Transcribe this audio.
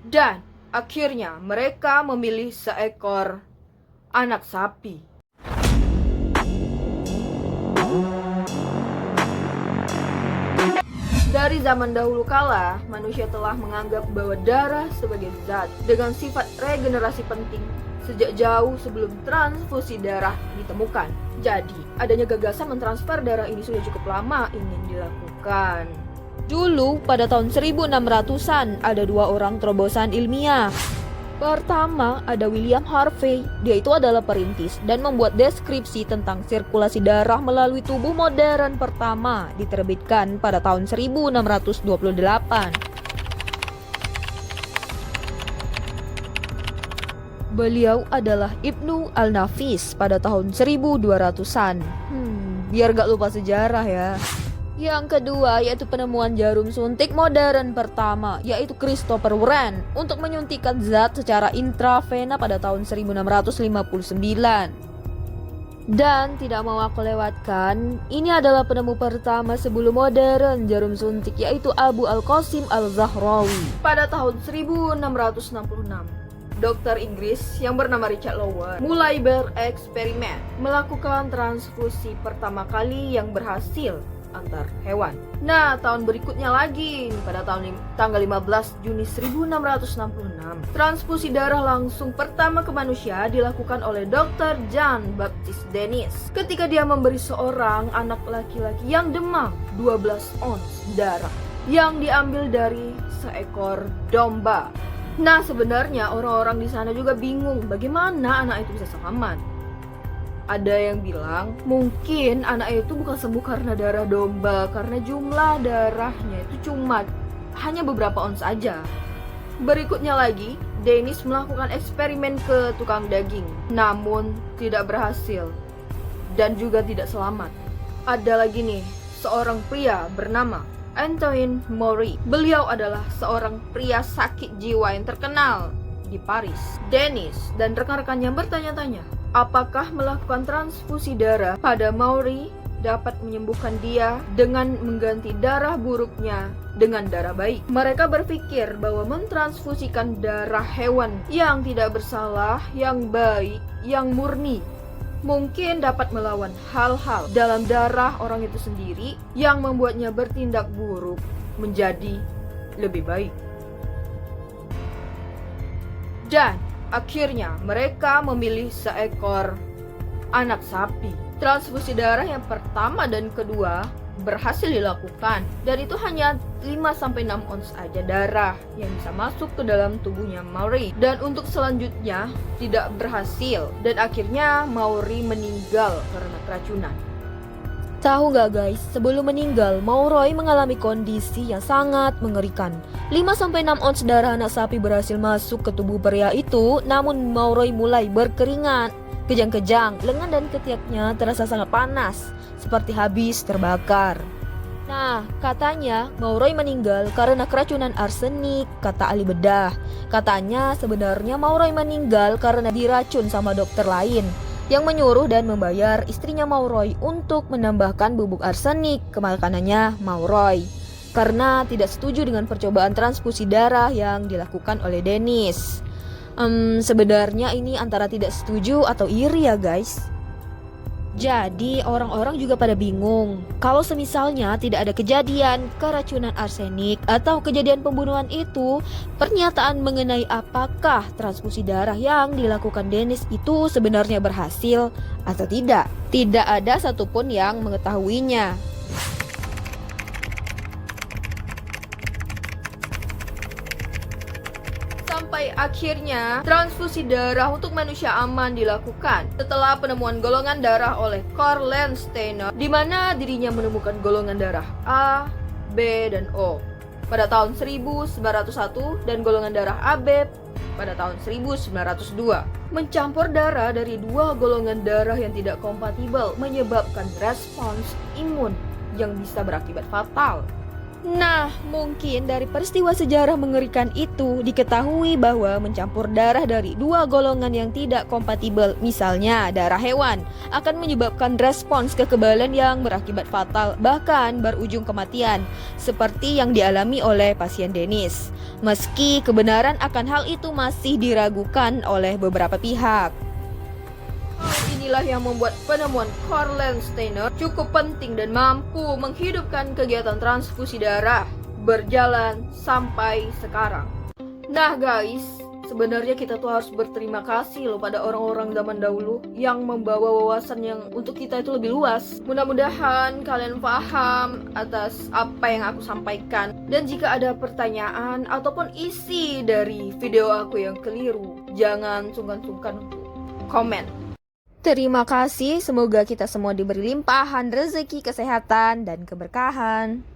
Dan akhirnya mereka memilih seekor anak sapi. Dari zaman dahulu kala, manusia telah menganggap bahwa darah sebagai zat dengan sifat regenerasi penting sejak jauh sebelum transfusi darah ditemukan. Jadi, adanya gagasan mentransfer darah ini sudah cukup lama ingin dilakukan. Dulu, pada tahun 1600-an, ada dua orang terobosan ilmiah. Pertama, ada William Harvey. Dia itu adalah perintis dan membuat deskripsi tentang sirkulasi darah melalui tubuh modern pertama, diterbitkan pada tahun 1628. Beliau adalah Ibnu Al-Nafis pada tahun 1200-an. Biar gak lupa sejarah ya. Yang kedua yaitu penemuan jarum suntik modern pertama, yaitu Christopher Wren untuk menyuntikkan zat secara intravena pada tahun 1659. Dan tidak mau aku lewatkan, ini adalah penemu pertama sebelum modern jarum suntik, yaitu Abu Al-Qasim Al-Zahrawi pada tahun 1666. Dokter Inggris yang bernama Richard Lower mulai bereksperimen melakukan transfusi pertama kali yang berhasil antar hewan. Nah, tahun berikutnya lagi, pada tanggal 15 Juni 1666, transfusi darah langsung pertama ke manusia dilakukan oleh Dr. Jean Baptiste Denis ketika dia memberi seorang anak laki-laki yang demam 12 ons darah yang diambil dari seekor domba. Nah, sebenarnya orang-orang di sana juga bingung bagaimana anak itu bisa selamat. Ada yang bilang mungkin anak itu bukan sembuh karena darah domba, karena jumlah darahnya itu cuma hanya beberapa ons aja. Berikutnya lagi, Dennis melakukan eksperimen ke tukang daging, namun tidak berhasil dan juga tidak selamat. Ada lagi nih, seorang pria bernama Antoine Maury. Beliau adalah seorang pria sakit jiwa yang terkenal di Paris. Dennis dan rekan-rekannya bertanya-tanya, apakah melakukan transfusi darah pada Maury dapat menyembuhkan dia dengan mengganti darah buruknya dengan darah baik? Mereka berpikir bahwa mentransfusikan darah hewan yang tidak bersalah, yang baik, yang murni, mungkin dapat melawan hal-hal dalam darah orang itu sendiri yang membuatnya bertindak buruk menjadi lebih baik. Dan akhirnya mereka memilih seekor anak sapi. Transfusi darah yang pertama dan kedua berhasil dilakukan, dan itu hanya 5-6 ons aja darah yang bisa masuk ke dalam tubuhnya Maury. Dan untuk selanjutnya tidak berhasil, dan akhirnya Maury meninggal karena keracunan. Tahu gak guys, sebelum meninggal, Maury mengalami kondisi yang sangat mengerikan. 5-6 ons darah anak sapi berhasil masuk ke tubuh pria itu, namun Maury mulai berkeringat, kejang-kejang, lengan dan ketiaknya terasa sangat panas, seperti habis terbakar. Nah, katanya Maury meninggal karena keracunan arsenik, kata ahli bedah. Katanya sebenarnya Maury meninggal karena diracun sama dokter lain yang menyuruh dan membayar istrinya Maury untuk menambahkan bubuk arsenik ke makanannya Maury karena tidak setuju dengan percobaan transfusi darah yang dilakukan oleh Dennis. Sebenarnya ini antara tidak setuju atau iri ya guys. Jadi orang-orang juga pada bingung kalau semisalnya tidak ada kejadian keracunan arsenik atau kejadian pembunuhan itu, pernyataan mengenai apakah transfusi darah yang dilakukan Dennis itu sebenarnya berhasil atau tidak ada satupun yang mengetahuinya. Sampai akhirnya transfusi darah untuk manusia aman dilakukan setelah penemuan golongan darah oleh Karl Landsteiner, di mana dirinya menemukan golongan darah A, B, dan O pada tahun 1901 dan golongan darah AB pada tahun 1902. Mencampur darah dari dua golongan darah yang tidak kompatibel menyebabkan respons imun yang bisa berakibat fatal. Nah, mungkin dari peristiwa sejarah mengerikan itu diketahui bahwa mencampur darah dari dua golongan yang tidak kompatibel, misalnya darah hewan, akan menyebabkan respons kekebalan yang berakibat fatal, bahkan berujung kematian, seperti yang dialami oleh pasien Dennis. Meski kebenaran akan hal itu masih diragukan oleh beberapa pihak. Inilah yang membuat penemuan Karl Landsteiner cukup penting dan mampu menghidupkan kegiatan transfusi darah berjalan sampai sekarang. Nah guys, sebenarnya kita tuh harus berterima kasih loh pada orang-orang zaman dahulu yang membawa wawasan yang untuk kita itu lebih luas. Mudah-mudahan kalian paham atas apa yang aku sampaikan. Dan jika ada pertanyaan ataupun isi dari video aku yang keliru, jangan sungkan-sungkan untuk komen. Terima kasih, semoga kita semua diberi limpahan rezeki, kesehatan, dan keberkahan.